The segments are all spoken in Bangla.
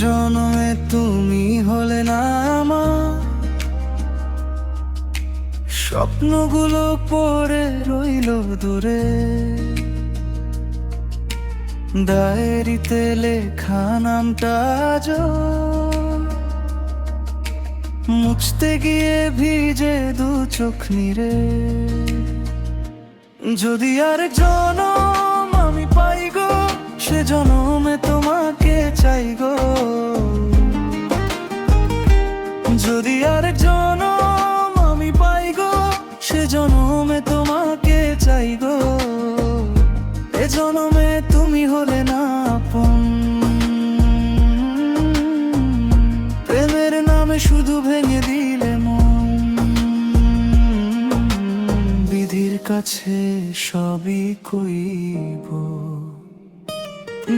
জনমে তুমি হলে না আমার, স্বপ্নগুলো পড়ে রইল দূরে। ডায়েরিতে লেখা নামটা আজ মুছতে গিয়ে ভিজে দু চোখ নিরে। যদি আরেক জনম আমি পাই গো, সে জনমে তোমাকে চাই গো। যদি আরেক জনম আমি পাই গো, সে জনমে তোমাকে চাই গো। এ জনমে তুমি হলে না আপন, প্রেমের নামে শুধু ভেঙে দিলে মন। বিধির কাছে সবই কইব,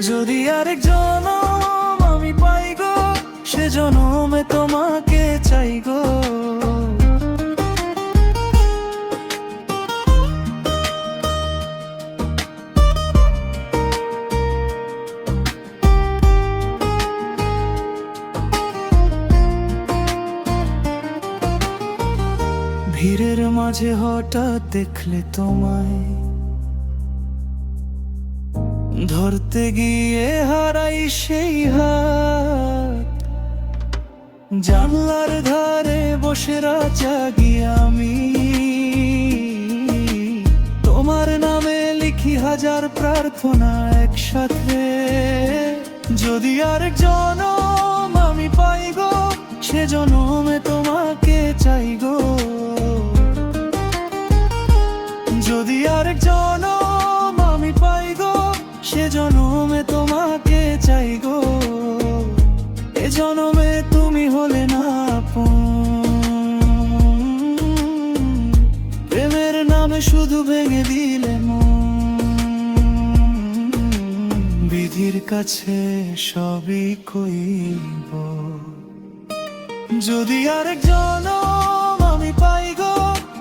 যদি আরেক জনম আমি পাই গো, সে জনমে তোমাকে চাই গো। ভিড়ের মাঝে হঠাৎ দেখলে তোমায়, ধরতে গিয়ে হারাই সেই হাত। জানলার ধারে বসে জাগি আমি, তোমার নামে লিখি হাজার প্রার্থনা একসাথে। যদি আরেক জনম আমি পাই গো, সে জনমে তোমাকে চাই গো। যদি আরেক জনম আমি পাই গো, সে জনমে তোমাকে চাই গো। এ জনমে তুমি হলে না আপন, প্রেমের নামে শুধু ভেঙে দিলে মন। বিধির কাছে সবই কইব, যদি আরেক জনম আমি পাই গো,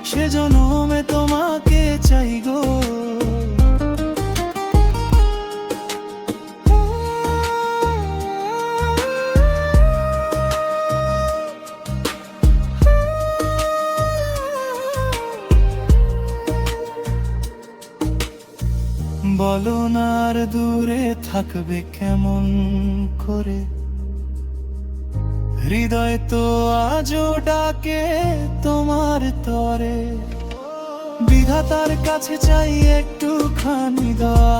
সে জনমে তোমাকে চাই গো। বলো না আর দূরে থাকবে কেমন করে, হৃদয় তো আজও ডাকে তোমার তরে। বিধাতার কাছে চাই একটুখানি দয়া,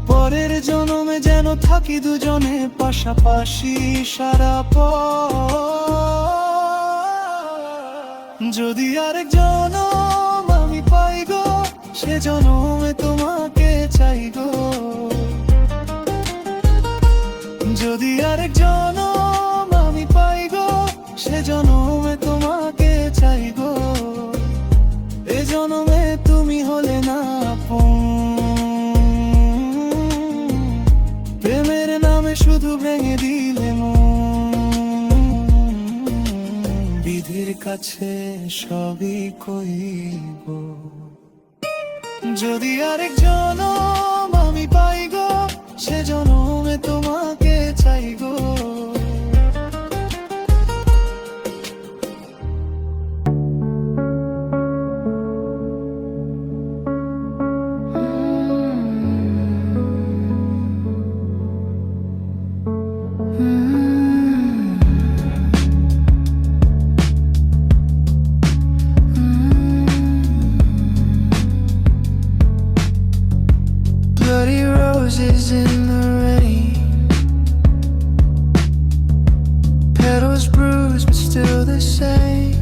পরের জনমে যেন থাকি দুজনে পাশাপাশি সারা পথ। যদি আরেক জনম আমি পাই গো, সে জনমে তোমাকে চাই গো। যদি আরেক জনম আমি পাই গো, সে জনমে তোমাকে চাই গো। এ জনমে তুমি হলে না আপন, প্রেমের নামে শুধু ভেঙে দিলে মন। বিধির কাছে সবই কইব, যদি আরেক জনম আমি পাই গো, সে জনমে তোমাকে চাই গো। Bloody roses in the rain, petals bruised but still the same.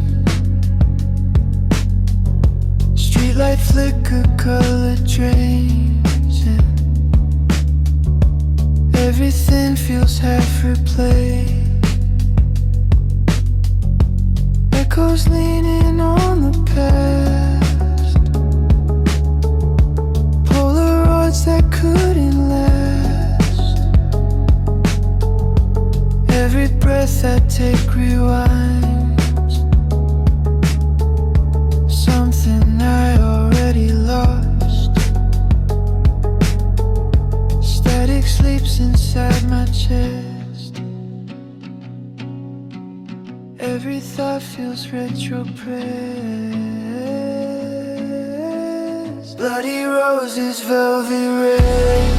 Streetlight flicker, color drains, and everything feels half replaced. Echoes leaning on the past, Polaroids that couldn't last. Every breath I take rewinds something I already lost. Static sleeps inside Every thought feels retrograde. Bloody roses, velvet red,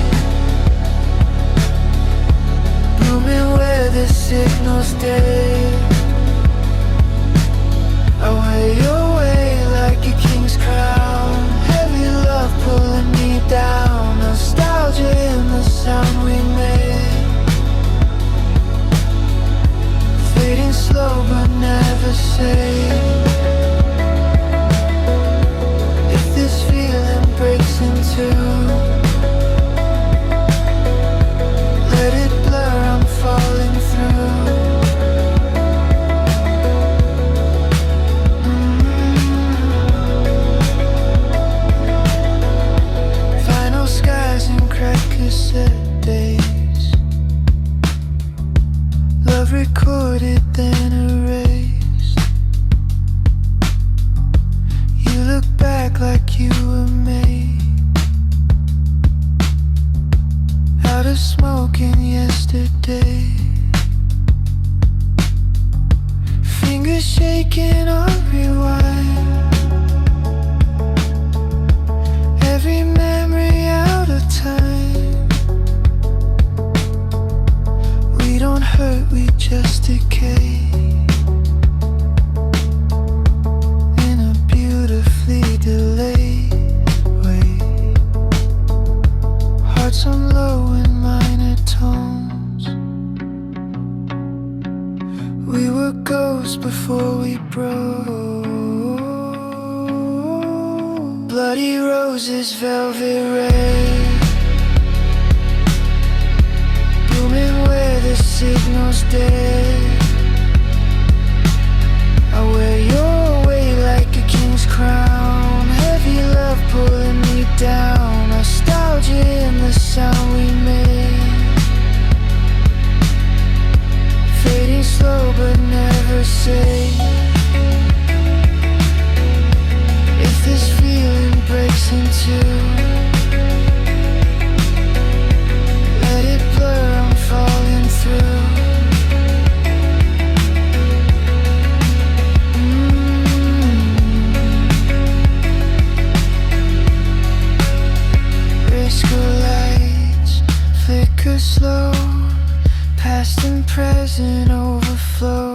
blooming where the signal's dead. I wear your way like a king's crown. Heavy love pulling me down. Nostalgia in the sound we made, fading slow but never safe. If this feeling breaks in two, let it blur, I'm falling through. Final skies and cracked cassette days, love recorded then erased. You look back like you were made out of smoke in yesterday. Fingers shaking on rewind, every memory out of time. We don't hurt, we just decay in a beautifully delayed way. Hearts on low in minor tones. We were ghosts before we broke. Bloody roses, velvet red, blooming where the signal's dead. I wear your way like a king's crown. Heavy love pulling me down. Nostalgia in the sound we made, fading slow but never safe. If this feeling breaks in two, let it blur, I'm falling through. Disco lights flicker slow, past and present overflow.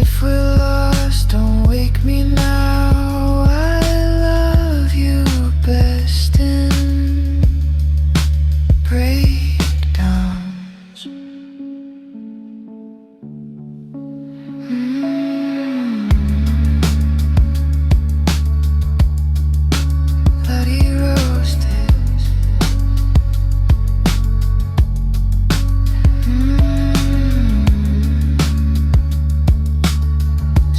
If we're lost, don't wake me now. I love you best in breakdowns. Bloody roses,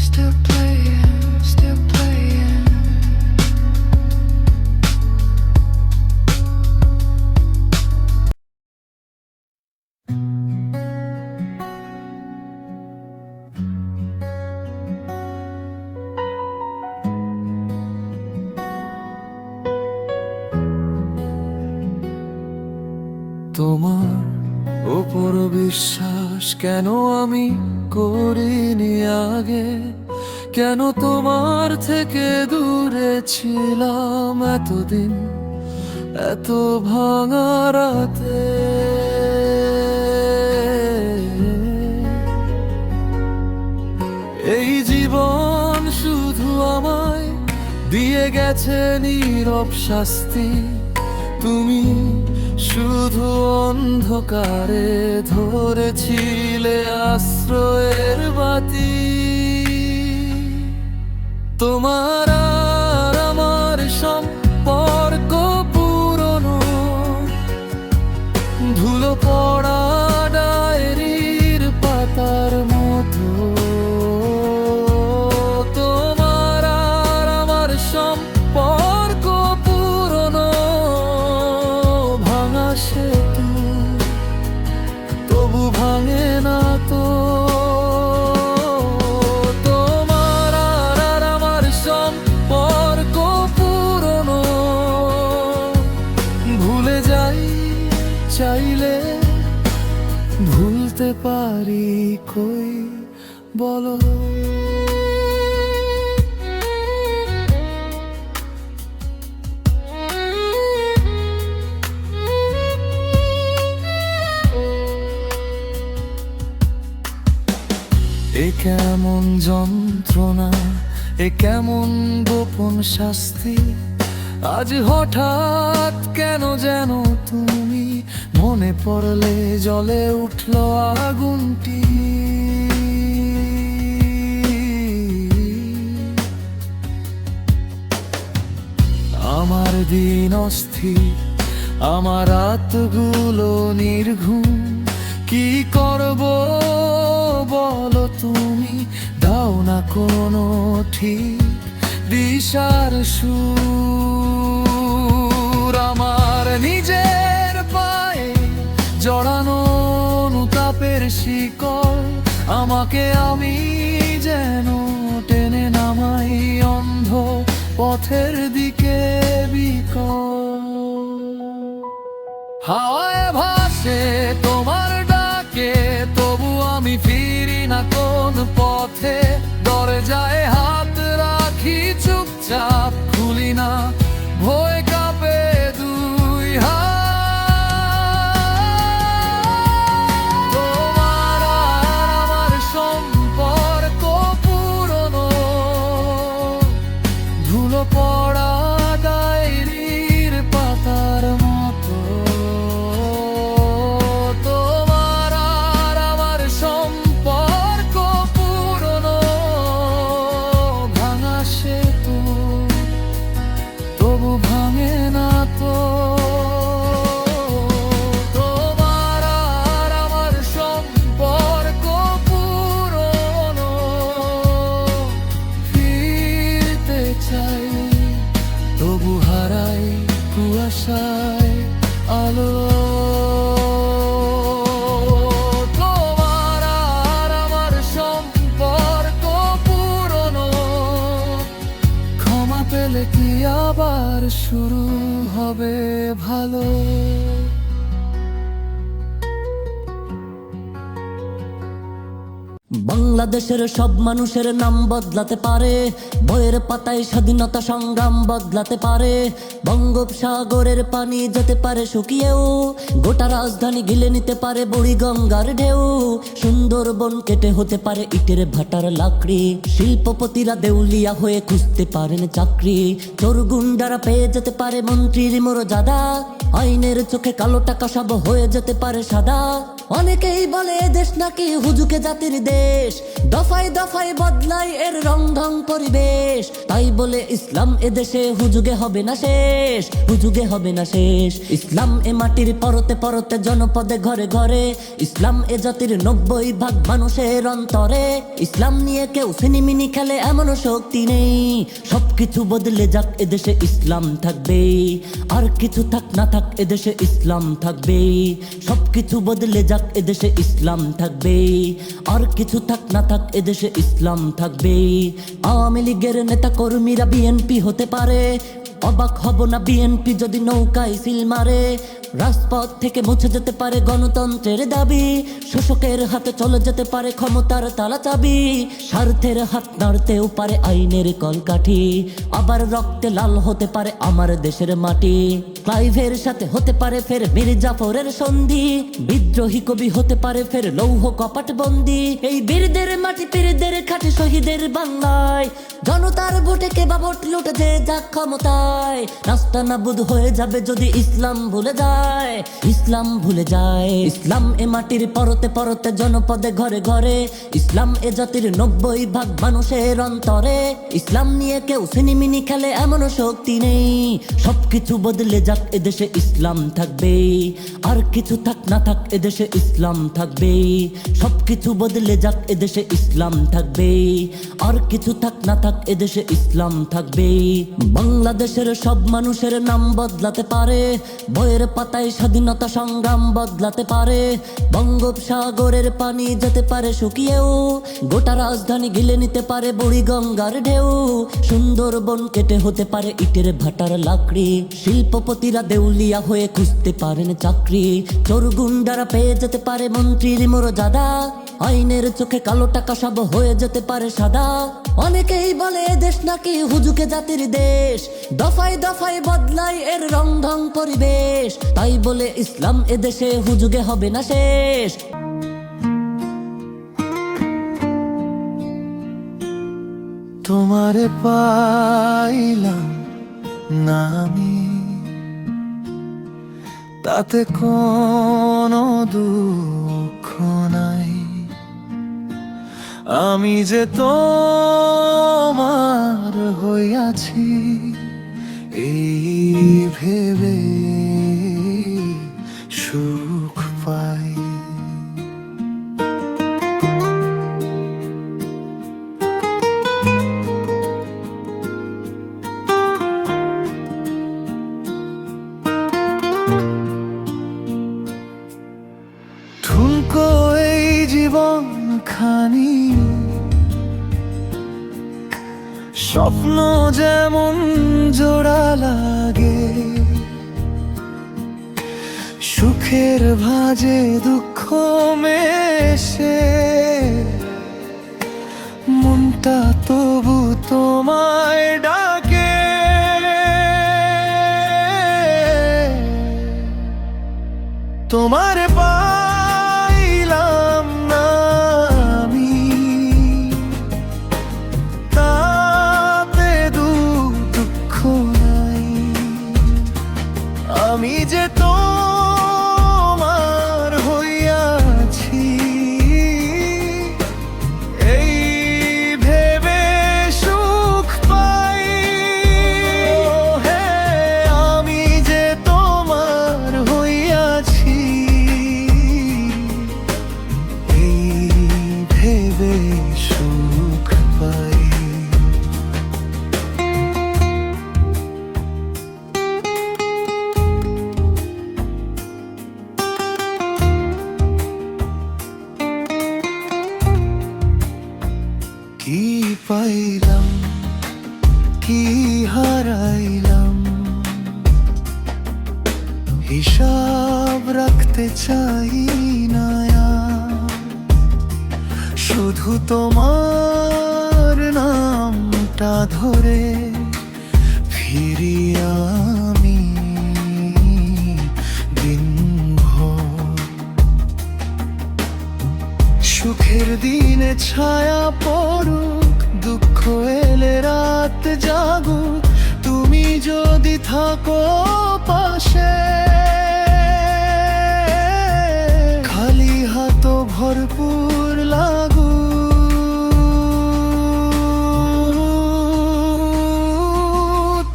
still playing, still playing. তোমার ওপর বিশ্বাস কেন আমি করিনি আগে? কেন তোমার থেকে দূরে ছিলাম এতদিন, এত ভাঙা রাতে? এই জীবন শুধু আমায় দিয়ে গেছে নীরব শাস্তি। তুমি শুধু অন্ধকারে ধরেছিলে আশ্রয়ের বাতি। তোমার আর আমার সম্পর্ক পুরনো, ধুলো পড়া ডায়েরির পাতার মতো। তোমার আর আমার সম্পর্ক পুরনো, ভাঙা সেতু তবু ভাঙে না তো। তোমার আর আমার সম্পর্ক পুরনো, ভুলে যাই চাইলে ভুলতে পারি কই বলো। এ কেমন যন্ত্রণা, এ কেমন গোপন শাস্তি, আজ হঠাৎ কেন যেন তুমি মনে পড়লে জ্বলে উঠলো আগুনটি। আমার দিন অস্থির, আমার রাতগুলো নির্ঘুম, কি করব বলো তুমি, দাও না কোনো ঠিক দিশার সুর। আমার নিজের পায়ে জড়ানো অনুতাপের শিকল, আমাকে আমি যেন টেনে নামাই অন্ধ পথের দিকে বিকল। হাওয়ায় ভাসে তোমার ডাকে, তবু আমি ফিরি না কোন পথে। দরজায় হাত রাখি চুপচাপ, খুলি না, ভয় কাঁপে দুই হাত। তোমার আর আমার সম্পর্ক পুরনো, ধুলো পড়া ডায়েরির পাতার মতো। তোমার আর আমার সম্পর্ক পুরনো, ভাঙা সেতু তবু ভাঙে না তো। তোমার আর আমার সম্পর্ক পুরনো, ফিরতে চাই তবু হারাই কুয়াশায় আলো। তোমার আর আমার সম্পর্ক পুরনো, ক্ষমা পেলে কি আবার শুরু হবে ভালো। বাংলাদেশের সব মানুষের নাম বদলাতে পারে, বইয়ের পাতায় স্বাধীনতা সংগ্রাম বদলাতে পারে। বঙ্গোপসাগরের পানি যেতে পারে শুকিয়েও, গোটা রাজধানী গিলে নিতে পারে বুড়ি গঙ্গার ঢেউ। সুন্দরবন কেটে হতে পারে ইটের ভাটার লাকড়ি, শিল্পপতিরা দেউলিয়া হয়ে খুঁজতে পারেন চাকরি। চোর গুন্ডারা পেয়ে যেতে পারে মন্ত্রীর মর্যাদা, আইনের চোখে কালো টাকা সব হয়ে যেতে পারে সাদা। অনেকেই বলে এ দেশ নাকি হুজুকে জাতির দেশ, দফায় দফায় বদলাই এর রং ঢং পরিবেশ। তাই বলে ইসলাম এদেশে হুজুগে হবে না শেষ, হুজুগে হবে না শেষ। ইসলাম এ মাটির পরতে পরতে জনপদে ঘরে ঘরে, ইসলাম এ জাতির 90% মানুষের অন্তরে। ইসলাম নিয়ে কেউ সিনিমিনি খেলে এমন শক্তি নেই, সবকিছু বদলে যাক এদেশে ইসলাম থাকবে। আর কিছু থাক না থাক এদেশে ইসলাম থাকবে, সবকিছু বদলে যাক এদেশে ইসলাম থাকবে। আর কিছু থাক না থাক এদেশে ইসলাম থাকবে। আওয়ামী লীগের নেতা কর্মীরা বিএনপি হতে পারে, অবাক হব না বিএনপি যদি নৌকায় সিল মারে। রাজপথ থেকে মুছে যেতে পারে গণতন্ত্রের দাবি, শোষকের হাতে চলে যেতে পারে ক্ষমতার তালা চাবি। স্বার্থের হাত নাড়তেও পারে আইনের কলকাঠি, আবার রক্তে লাল হতে পারে আমার দেশের মাটি। ক্লাইভের সাথে হতে পারে ফের মীর জাফরের সন্ধি, বিদ্রোহী কবি হতে পারে ফের লৌহ কপাট বন্দি। এই বীরদের মাটি পীরদের খাটি শহীদের বাংলায়, জনতার ভোটে কেবা ভোট লুটে যে যাক ক্ষমতায়। রাস্তা নাবুদ হয়ে যাবে যদি ইসলাম ভুলে যায়, ইসলাম ভুলে যায়। ইসলাম এ মাটির পরতে পরতে জনপদে ঘরে ঘরে, ইসলাম এ জাতির 90% মানুষের অন্তরে। ইসলাম নিয়ে কেউ সিনিমিনি খেলে এমন শক্তি নেই, সবকিছু বদলে যাক এদেশে ইসলাম থাকবে। আর কিছু থাক না থাক এদেশে ইসলাম থাকবে, সবকিছু বদলে যাক এদেশে ইসলাম থাকবে। আর কিছু থাক না থাক এদেশে ইসলাম থাকবে। বাংলাদেশের সব মানুষের নাম বদলাতে পারে, বইয়ের পাতায় স্বাধীনতা সংগ্রাম বদলাতে পারে। বঙ্গোপসাগরের পানি যেতে পারে শুকিয়েও, গোটা রাজধানী গিলে নিতে পারে বুড়ি গঙ্গার ঢেউ। সুন্দরবন কেটে হতে পারে ইটের ভাটার লাকড়ি, শিল্পপতিরা দেউলিয়া হয়ে খুঁজতে পারেন চাকরি। চোর গুন্ডারা পেয়ে যেতে পারে মন্ত্রীর মর্যাদা, আইনের চোখে কালো টাকা সব হয়ে যেতে পারে সাদা। অনেকেই বলে দেশ নাকি হুজুকে জাতির দেশ, দফায় দফায় বদলায় এর রং ঢং পরিবেশ। তাই বলে ইসলাম এদেশে হুজুগে হবে না শেষ। তোমারে পাইলাম না আমি, তাতে কোনো দুঃখ নাই। আমি যে তোমার হইয়াছি এই ভেবে সুখ পাই। ঠুনকো এই জীবন খানি, স্বপ্ন যেমন জোড়া লাগে, সুখের ভাজে দুঃখ মেশে, মনটা তবু তোমায় ডাকে। তোমার পাইলাম না আমি, তাতে দুঃখ নাই। আমি যে তোমার হইয়াছি এই ভেবে সুখ পাই। হে আমি যে তোমার হইয়াছি এই ভেবে সুখ পাই। কি পাইলাম কি হারাইলাম, হিসাব রাখতে চাই না আর। শুধু তোমার নামটা ধরে ফিরি আমি দিনভর। সুখের দিনে ছায়া পড়ুক, দুঃখ এলে রাত জাগুক, তুমি যদি থাকো পাশে। খালি হাত ভরপুর লাগু,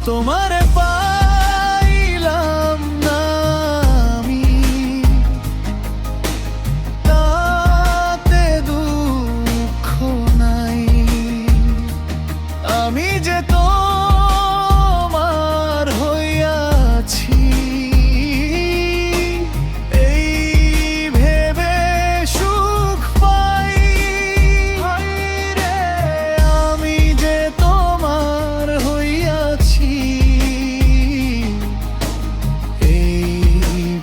তোমার পাইলাম না আমি, তাতে দুঃখ নাই। আমি যে তোমার হইয়াছি এই ভেবে সুখ পাই। রে আমি যে তোমার হইয়াছি এই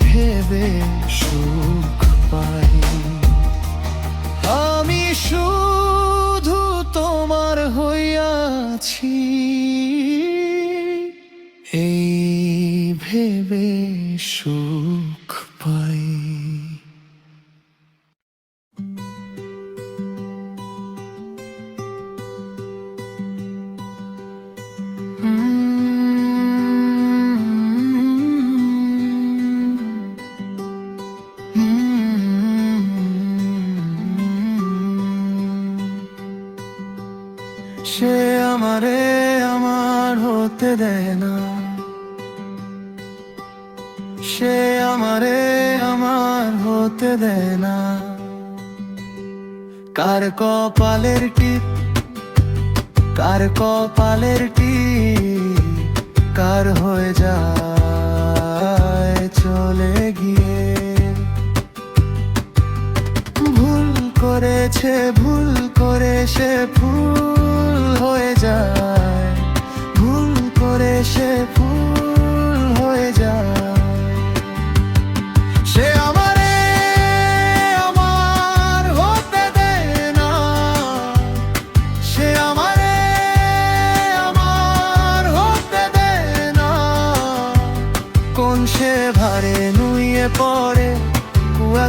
ভেবে সুখ পাই। আমি শুধু তোমার হইয়াছি এই ভেবে সুখ পাই। সে আমারে আমার হতে দেয় না, সে আমারে আমার হতে দেয় না। কার কপালের টিপ, কার কপালের টিপ, কার হয়ে যায় চলে গিয়ে। ভুল করেছে, ভুল করে সে ফুল হয়ে যায়, ভুল করে সে ফুল হয়ে যায়। সে আমারে আমার হতে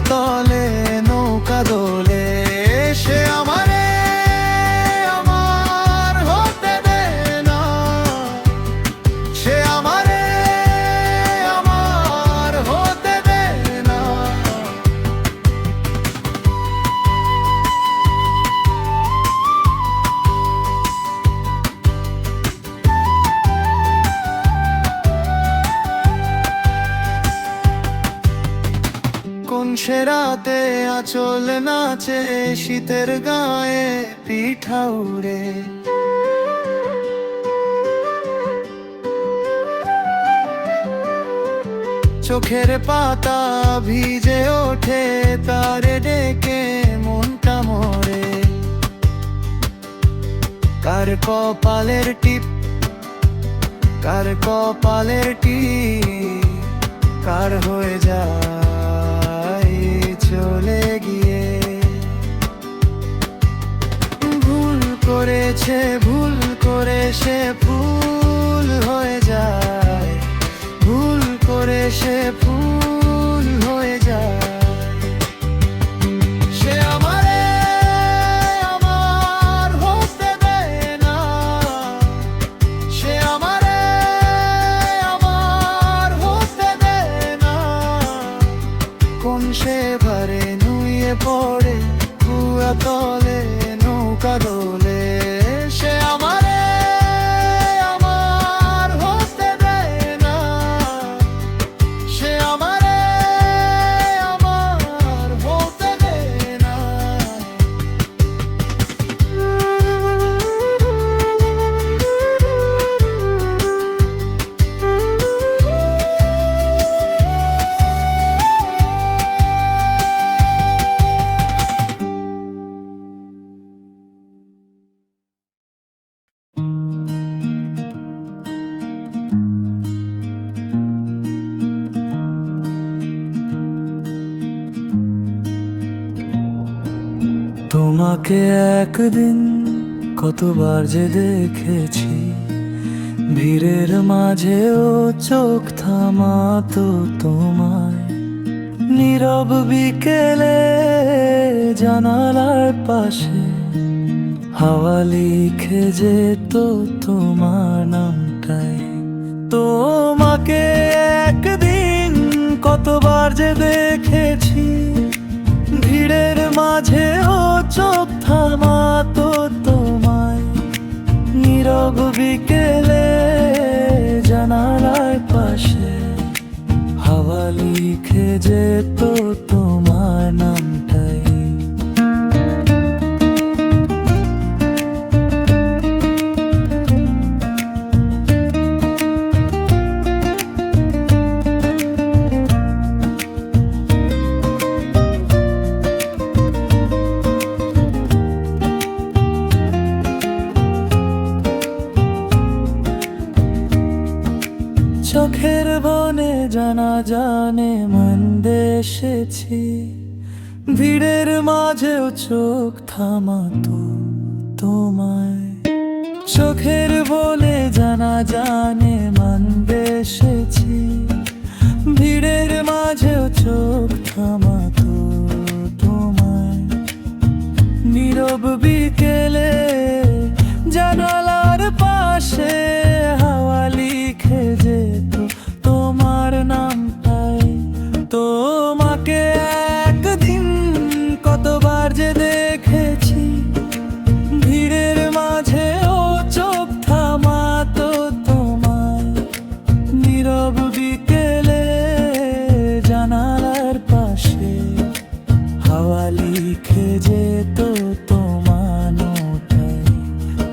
তলে নৌকা দোলে, সে আমারে আমার হতে দেয় না, সে আমারে আমার হতে দেয় না। কোন সে রাতে আঁচল নাচে, শীতের গায়ে পিঠা উড়ে, চোখের পাতা ভিজে ওঠে, তারে ডেকে মনটা মরে। কার কপালের টিপ, কার কপালের টিপ, কার হয়ে যায় চলে গিয়ে। ভুল করেছে, ভুল করে সে ফুল হয়ে যায়, ভুল করে সে ফুল হয়ে যায়। সে আমারে আমার হতে দেয় না, সে আমারে আমার হতে দেয় না। কোন সে ভারে নুয়ে পড়ে, কুয়া তলে নৌকা দোলে, সে আমারে আমার হতে দেয় না, সে আমারে আমার হতে দেয় না। তোমাকে একদিন কতবার যে দেখেছি, ভিড়ের মাঝেও চোখ থামাতো তোমায়। নীরব বিকেলে জানালার পাশে হাওয়া লিখে যেত তোমার নামটাই। তোমাকে একদিন কতবার যে দেখেছি, ভিড়ের মাঝেও চোখ থামাতো তোমায়। নীরব বিকেলে জানালার পাশে হাওয়া লিখে যেত তোমার নামটাই। চোখের বনে জানা জানে মন দেশেছি, ভিড়ের মাঝেও চোখ থামাতো তোমায়। চোখের বনে জানা জানে মন দেশেছি, ভিড়ের মাঝেও চোখ থামাতো তোমায়। নীরব বিকেলে জানালার পাশে হাওয়া লিখে যেত তোমার নামটাই। তোমাকে একদিন কতবার যে দেখেছি, ভিড়ের মাঝেও চোখ থামাতো তোমায়। নীরব বিকেলে জানালার পাশে হাওয়া লিখে যেত তোমার নামটাই।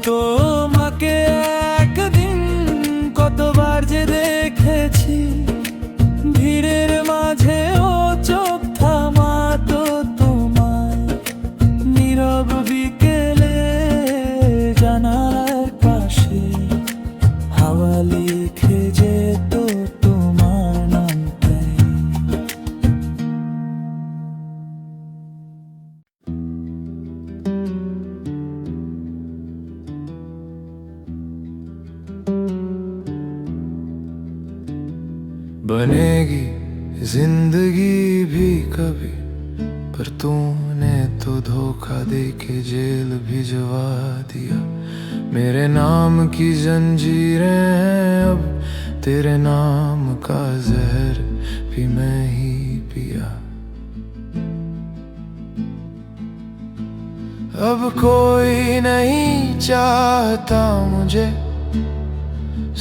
তোমাকে একদিন কতবার যে দেখেছি, ভিড়ের মাঝেও চোখ থামাতো তোমায়। নীরব বিকেলে জানালার পাশে হাওয়া লিখে যেত তোমার নামটাই। बनेगी जिंदगी भी कभी पर तूने तो धोखा दे के जेल भिजवा दिया। मेरे नाम की जंजीरें हैं अब, तेरे नाम का जहर भी मैं ही पिया। अब कोई नहीं चाहता मुझे,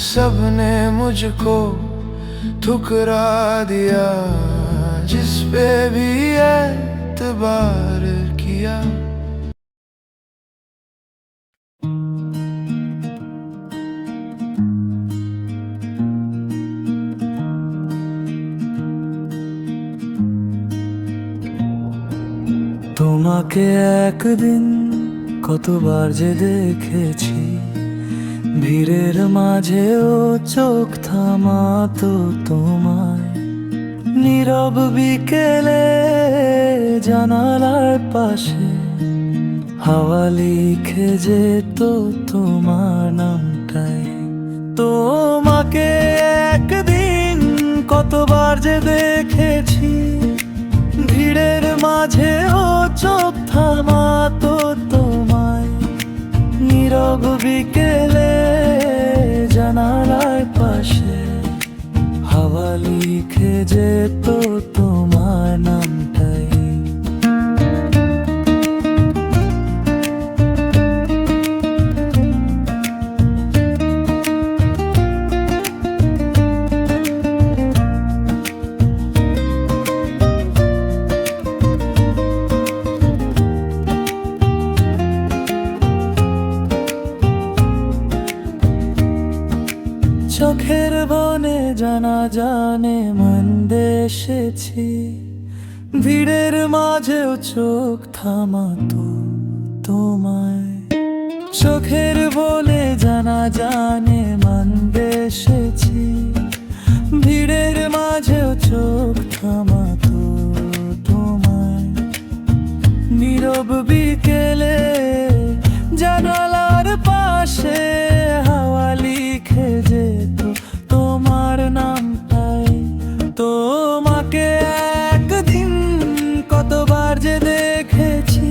सबने मुझको ठुकरा दिया। जिस पे भी एतबार किया, তোমাকে একদিন কতবার যে দেখেছি, ভিড়ের মাঝেও চোখ থামাতো তোমায়। নীরব বিকেলে জানালার পাশে হাওয়া লিখে যেত তোমার নামটাই। তোমাকে একদিন কতবার যে দেখেছি, ভিড়ের মাঝেও চোখ থামাতো তোমায়। নীরব বিকেলে জানালার পাশে হাওয়া লিখে যেত তোমার নামটাই। চোখের বনে জানা জানে মন্দে এসেছি, ভিড়ের মাঝেও চোখ থামাতো তোমায়। চোখের বনে জানা জানে মন্দে এসেছি, ভিড়ের মাঝেও চোখ থামাতো তোমায়। নীরব বিকেলে জানালার পাশে হাওয়া লিখে যেত তোমার নামটাই। তোমাকে একদিন কতবার যে দেখেছি,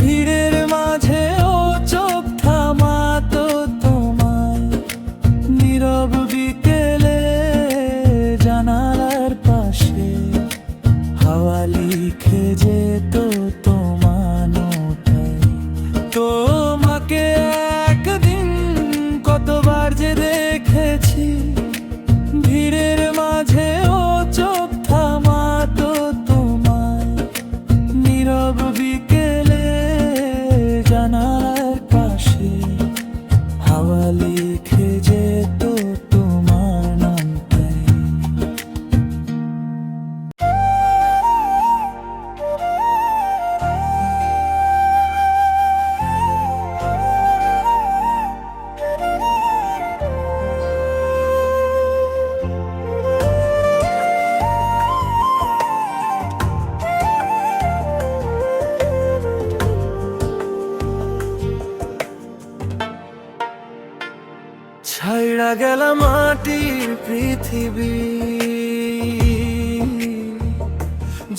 ভিড়ের মাঝেও চোখ থামাতো তোমায়। নীরব বিকেলে জানালার পাশে হাওয়া লিখে যেত তোমার নামটাই। তোমাকে একদিন কতবার যে দেখেছি, ভিড়ের মাঝেও চোখ থামাতো তোমায়। নীরব বিকেলে জানালার পাশে হাওয়া লিখে যেত তোমার নামটাই। ছাইড়া গেল মাটির পৃথিবী,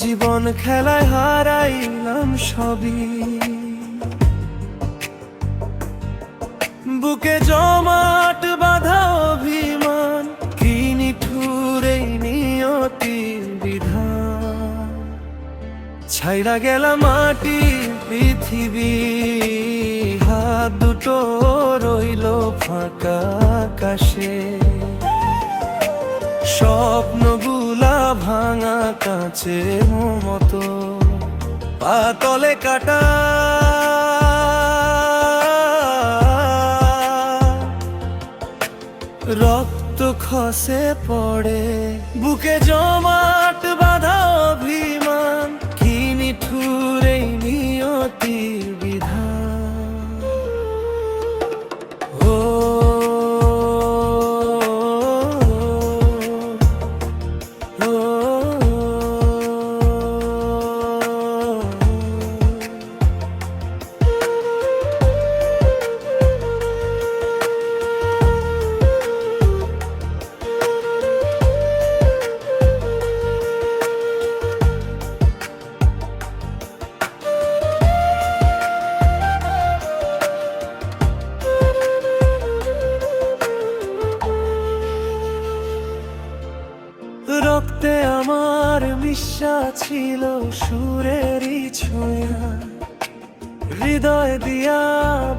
জীবন খেলায় হারাইলাম সবই। বুকে জমাট বাঁধা অভিমান, কি নিঠুর এই নিয়তির বিধান। ছাইড়া গেল মাটির পৃথিবী, হাত দুটো রইল ফাঁকা আকাশে। স্বপ্নগুলা ভাঙা কাঁচের মতো, পাতলে কাটা রক্ত খসে পড়ে। বুকে জমাট বাঁধা অভিমান, কি নিঠুর এই নিয়তির বিধান। ও বিশ্বাস ছিল সুরেরই ছোঁয়া, হৃদয় দিয়া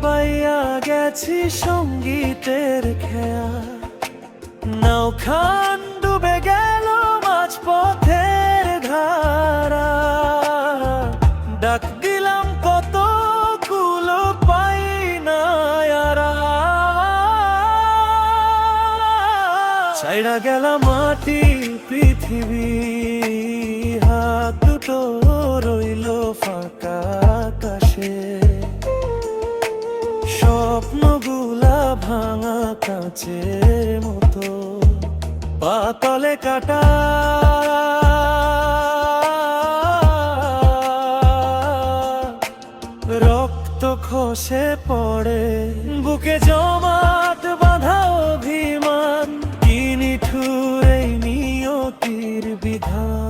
বাইয়া গেছি সঙ্গীতের খেয়া। নৌখান ডুবে গেল মাঝ পথের ধারা, ডাক দিলাম কত কুলো পাই না আরা। ছাইড়া গেলাম মাটির পৃথিবী, হাত দুটো রইল ফাঁকা আকাশে। স্বপ্নগুলা ভাঙা কাঁচের মতো পাতলে কাটা। রক্ত খসে পড়ে বুকে জমাট বাঁধা অভিমান, কি নিঠুর এই নিয়তির বিধান।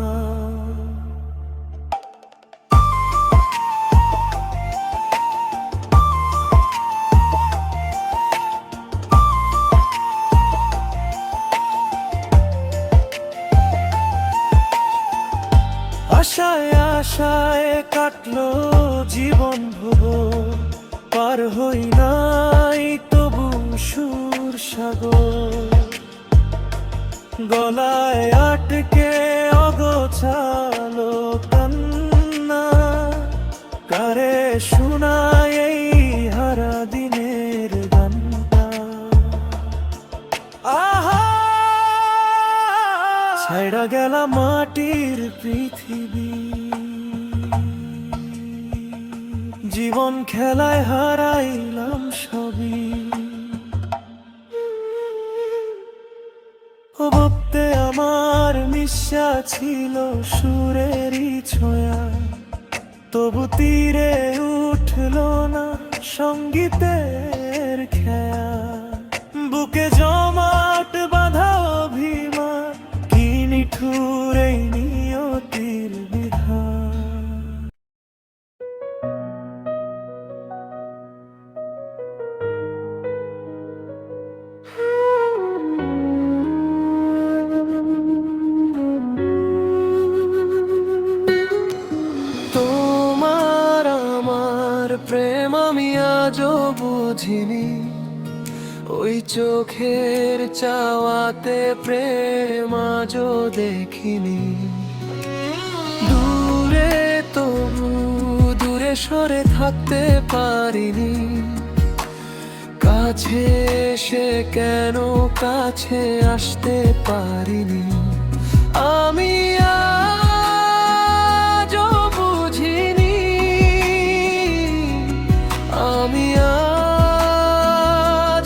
আশায় আশায় কাটলো জীবন ভোর, পার হই নাই তবু সুর সাগর। গলায় আটকে অগোছালো কান্না, কারে শোনায় এই হারা দিনের গানটা। আহা, ছাইড়া গেলাম মাটির পৃথিবী, জীবন খেলায় হারাইলাম সবই। ভাবতে আমার মিশা ছিল সুরেরই ছোঁয়া, তবু তীরে উঠলো না সঙ্গীতের খেয়া। বুকে জমাট বাঁধা অভিমান, কি নিঠুর এই নিয়তির বিধান। তোমার আমার প্রেম আমি আজও বুঝিনি, ওই চোখের চাওয়াতে প্রেম আজও দেখিনি। দূরে তবু দূরে সরে থাকতে পারিনি, কাছে এসে কেন কাছে আসতে পারিনি। আমি আজও বুঝিনি, আমি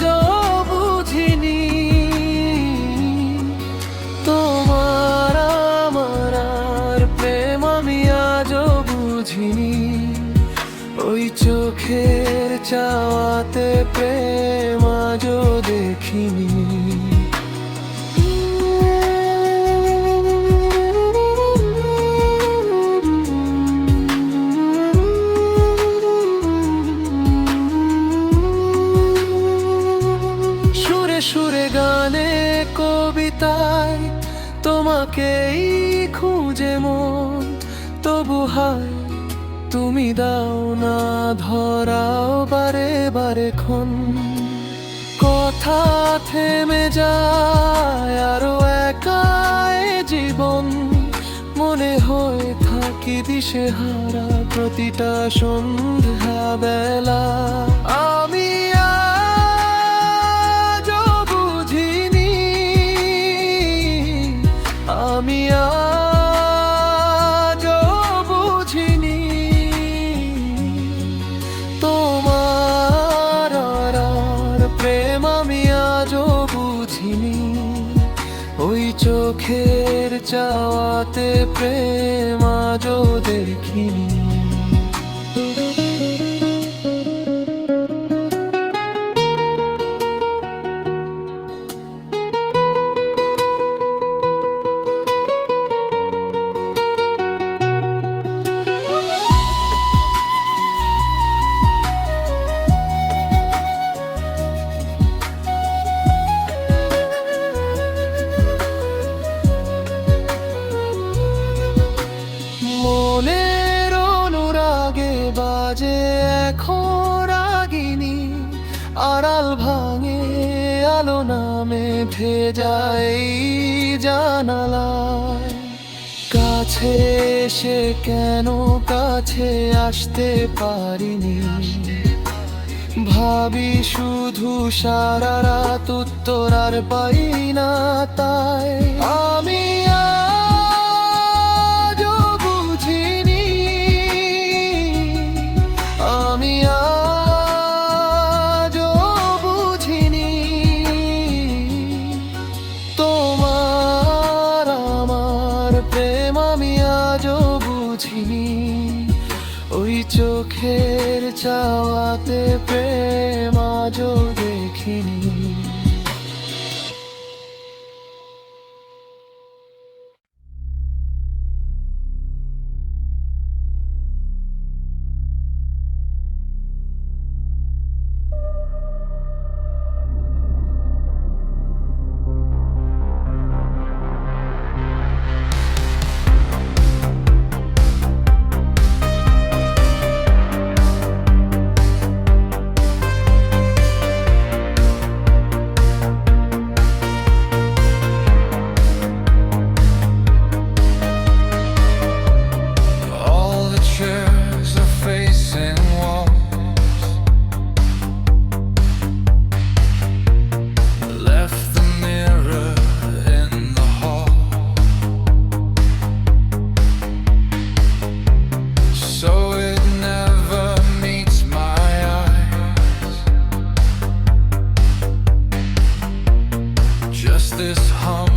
আজও বুঝিনি। তোমার আমার আর প্রেম আমি আজও বুঝিনি, ওই চোখের চাওয়াতে প্রেম আজও দেখিনি। সুরে সুরে গানে কবিতায় তোমাকেই খুঁজে মন, তবু হায় তুমি দাও না ধরাও বারে বারে ক্ষণ। কথা থেমে যায় আরো একাই জীবন, মনে হয় থাকি দিশেহারা প্রতিটা সন্ধ্যা বেলা। আমি আজও বুঝিনি, আমি আজও বুঝিনি। তোমার আর প্রেম আমি আজও বুঝিনি, ওই চোখের চাওয়াতে প্রেম আজও দেখিনি। আড়াল ভাঙে আলো নামে ভেজা এই জানালায়। কাছে এসে কেন কাছে আসতে পারিনি, ভাবি শুধু সারা রাত উত্তর আর পাই না, তাই আমি আজও বুঝিনি, আমি আজও বুঝিনি তোমার আমার প্রেম, আমি আজও বুঝিনি ওই চোখের চাওয়াতে প্রেম আজও দেখিনি। All the chairs are facing walls, left the mirror in the hall, so it never meets my eyes. Just this hum